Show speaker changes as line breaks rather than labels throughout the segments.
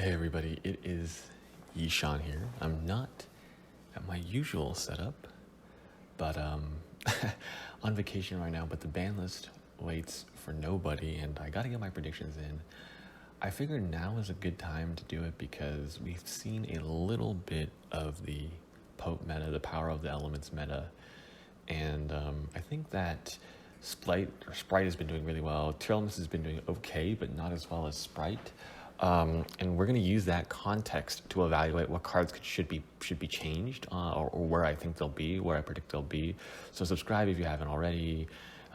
Hey everybody, it is Yishan here. I'm not at my usual setup, but on vacation right now, but the ban list waits for nobody and I gotta get my predictions in. I figured now is a good time to do it because we've seen a little bit of the Pote meta, the power of the elements meta, and I think that Sprite has been doing really well. Tearless has been doing okay, but not as well as Sprite. And we're going to use that context to evaluate what cards should be changed, or where I think they'll be, where I predict they'll be. So subscribe if you haven't already.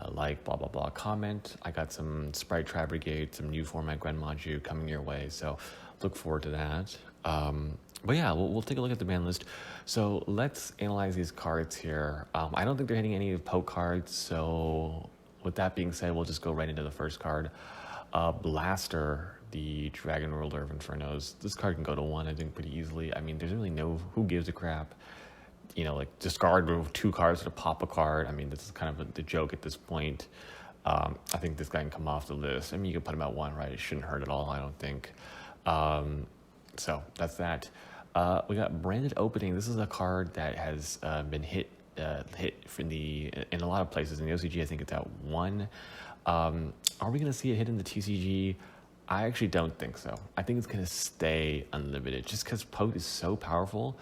Like, blah, blah, blah. Comment. I got some Sprite Tri Brigade, some new format Gren Maju coming your way. So look forward to that. But yeah, we'll take a look at the ban list. So let's analyze these cards here. I don't think they're hitting any of Pote cards. So with that being said, we'll just go right into the first card. Blaster, the Dragon Ruler of Infernos. This card can go to 1, I think, pretty easily. I mean, there's really no, who gives a crap? You know, like, discard 2 cards to pop a card. I mean, this is kind of the joke at this point. I think this guy can come off the list. I mean, you can put him at 1, right? It shouldn't hurt at all, I don't think. So that's that. We got Branded Opening. This is a card that has been hit in a lot of places. In the OCG, I think it's at 1. Are we going to see it hit in the TCG? I actually don't think so. I think it's going to stay unlimited just because Pote is so powerful.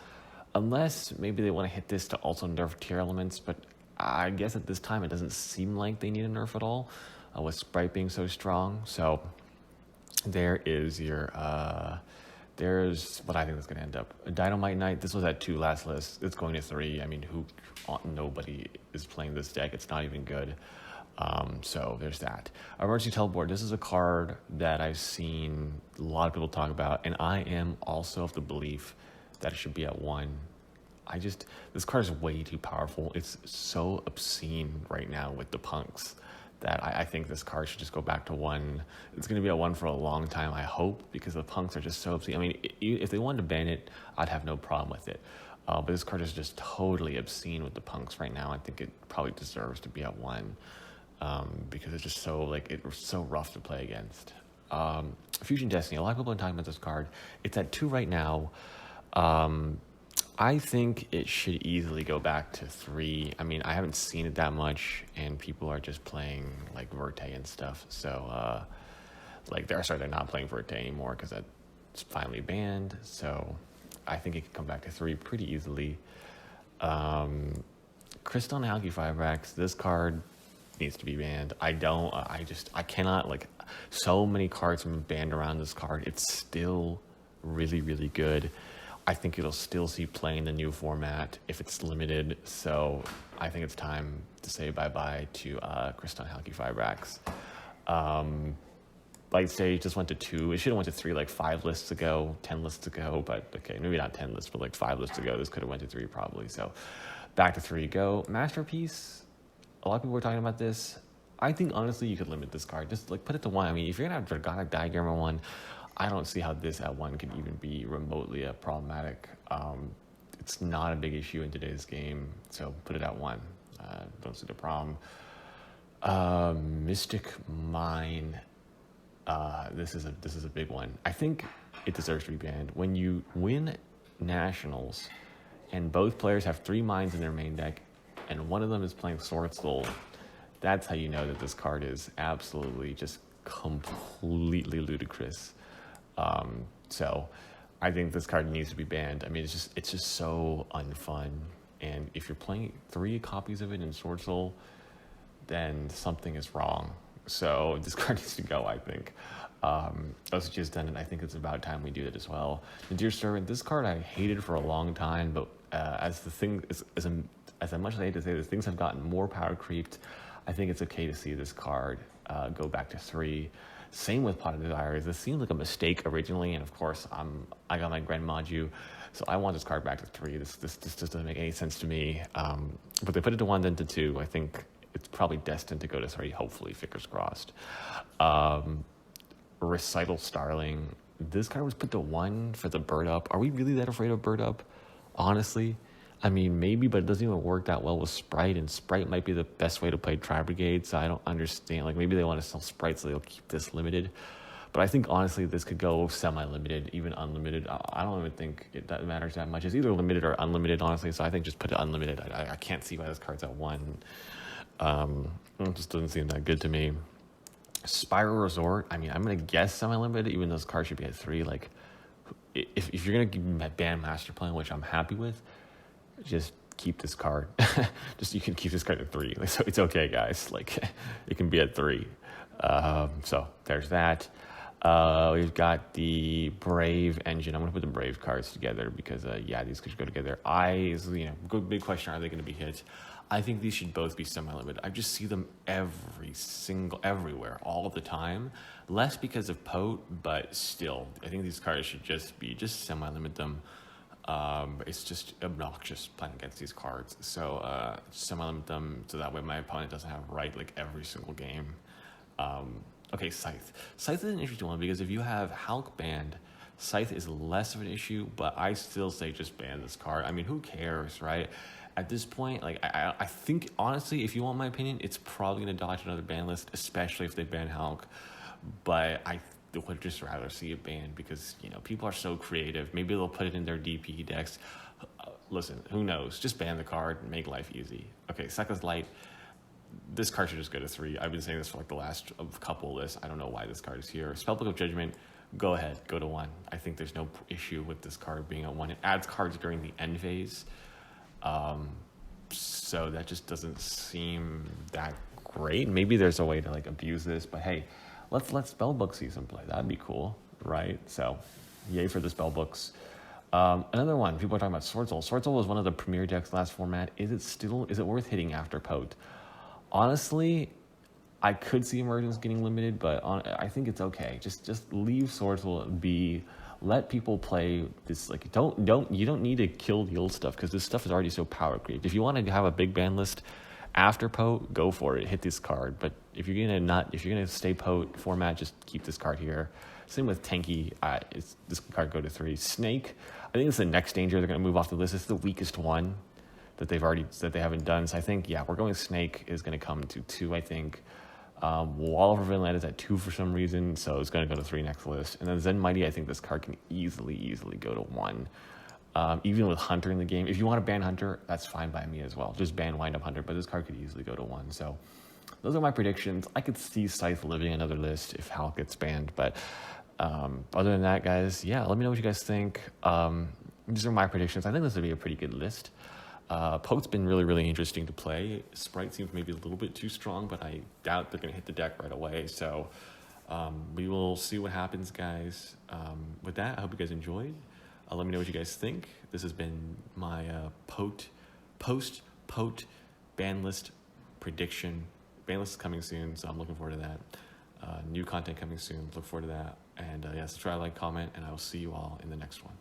Unless maybe they want to hit this to also nerf tier elements, but I guess at this time it doesn't seem like they need a nerf at all, with Sprite being so strong. So there is your, there's what I think is going to end up. A Dynamite Knight, this was at 2 last list. It's going to 3. I mean, nobody is playing this deck. It's not even good. So there's that. Emergency Teleport. This is a card that I've seen a lot of people talk about, and I am also of the belief that it should be at 1. This card is way too powerful. It's so obscene right now with the punks that I think this card should just go back to 1. It's going to be at 1 for a long time, I hope, because the punks are just so obscene. I mean, if they wanted to ban it, I'd have no problem with it. But this card is just totally obscene with the punks right now. I think it probably deserves to be at 1. Because it's just so, it's so rough to play against. Fusion Destiny, a lot of people are talking about this card. It's at 2 right now. I think it should easily go back to 3. I mean, I haven't seen it that much, and people are just playing, like, Verte and stuff. So, they're not playing Verte anymore because that's finally banned. So, I think it could come back to 3 pretty easily. Crystalline Algae Firebacks, this card needs to be banned. I cannot, so many cards have been banned around this card. It's still really, really good. I think it'll still see play in the new format if it's limited. So I think it's time to say bye-bye to Crystalline Algae Firebacks. Light Stage just went to 2. It should have went to 3 5 lists ago, 10 lists ago, but okay, maybe not 10 lists, but 5 lists ago. This could have went to 3 probably. So back to 3 go. Masterpiece. A lot of people were talking about this. I think, honestly, you could limit this card. Just, put it to 1. I mean, if you're going to have Dragonic Diagram at 1, I don't see how this at 1 could even be remotely problematic. It's not a big issue in today's game, so put it at 1. Don't see the problem. Mystic Mine. This is a big one. I think it deserves to be banned. When you win Nationals and both players have 3 mines in their main deck, and one of them is playing Sword Soul, that's how you know that this card is absolutely just completely ludicrous. So I think this card needs to be banned. I mean, it's just so unfun. And if you're playing 3 copies of it in Sword Soul, then something is wrong. So this card needs to go, I think. OCG has done it. I think it's about time we do it as well. The Dear Servant, this card I hated for a long time, but as much as I hate to say this, things have gotten more power creeped. I think it's okay to see this card go back to 3. Same with Pot of Desires. This seemed like a mistake originally, and of course, I got my Gren Maju, so I want this card back to 3. This just doesn't make any sense to me. But they put it to 1, then to 2. I think it's probably destined to go to 3, hopefully, fingers crossed. Recital Starling. This card was put to 1 for the Bird Up. Are we really that afraid of Bird Up? Honestly? I mean, maybe, but it doesn't even work that well with Sprite, and Sprite might be the best way to play Tri Brigade, so I don't understand. Maybe they want to sell Sprite, so they'll keep this limited. But I think honestly this could go semi-limited, even unlimited. I don't even think that matters that much. It's either limited or unlimited, honestly. So I think just put it unlimited. I can't see why this card's at 1. It just doesn't seem that good to me. Spiral Resort. I mean, I'm gonna guess semi-limited, even though this card should be at 3. Like, if you're gonna ban Master Plan, which I'm happy with, just keep this card. You can keep this card at 3. Like, so it's okay, guys. Like, it can be at 3. So there's that. We've got the Brave engine. I'm gonna put the Brave cards together because yeah, these could go together. Good big question: are they gonna be hit? I think these should both be semi-limited. I just see them everywhere, all the time. Less because of Pote, but still, I think these cards should just semi-limit them. It's just obnoxious playing against these cards. So semi-limit them so that way my opponent doesn't have right like every single game. Okay, Scythe. Scythe is an interesting one because if you have Hulk banned, Scythe is less of an issue, but I still say just ban this card. I mean, who cares, right? At this point, like I think honestly, if you want my opinion, it's probably gonna dodge another ban list, especially if they ban Hulk. But I would just rather see it banned because people are so creative. Maybe they'll put it in their DP decks. Listen, who knows? Just ban the card and make life easy. Okay, Scythe's Light. This card should just go to 3. I've been saying this for like the last couple lists. I don't know why this card is here. Spellbook of Judgment, go ahead, go to 1. I think there's no issue with this card being at 1. It adds cards during the end phase. So that just doesn't seem that great. Maybe there's a way to like abuse this, but hey, let's let Spellbook see some play. That'd be cool, right? So yay for the Spellbooks. Another one, people are talking about Sword Soul. Sword Soul was one of the premier decks last format. Is it worth hitting after Pote? Honestly, I could see Emergence getting limited, but I think it's okay. Just leave Sword Soul be. Let people play this. Like, you don't need to kill the old stuff because this stuff is already so power creep. If you want to have a big ban list after Pote, go for it. Hit this card. But if you're gonna stay Pote format, just keep this card here. Same with Tanky. This card go to 3. Snake. I think it's the next danger they're gonna move off the list. It's the weakest one that they haven't done. So I think we're going Snake is gonna come to 2. I think. Wall of Vinland is at 2 for some reason, so it's going to go to 3 next list. And then Zen Mighty, I think this card can easily go to 1. Even with Hunter in the game. If you want to ban Hunter, that's fine by me as well. Just ban Wind Up Hunter, but this card could easily go to 1. So those are my predictions. I could see Scythe living another list if Hulk gets banned. But other than that, guys, let me know what you guys think. These are my predictions. I think this would be a pretty good list. Pote's been really interesting to play. Sprite seems maybe a little bit too strong, but I doubt they're going to hit the deck right away. So we will see what happens, guys. With that, I hope you guys enjoyed. Let me know what you guys think. This has been my post-Pote ban list prediction. Ban list is coming soon, so I'm looking forward to that. New content coming soon. Look forward to that. And subscribe, like, comment, and I will see you all in the next one.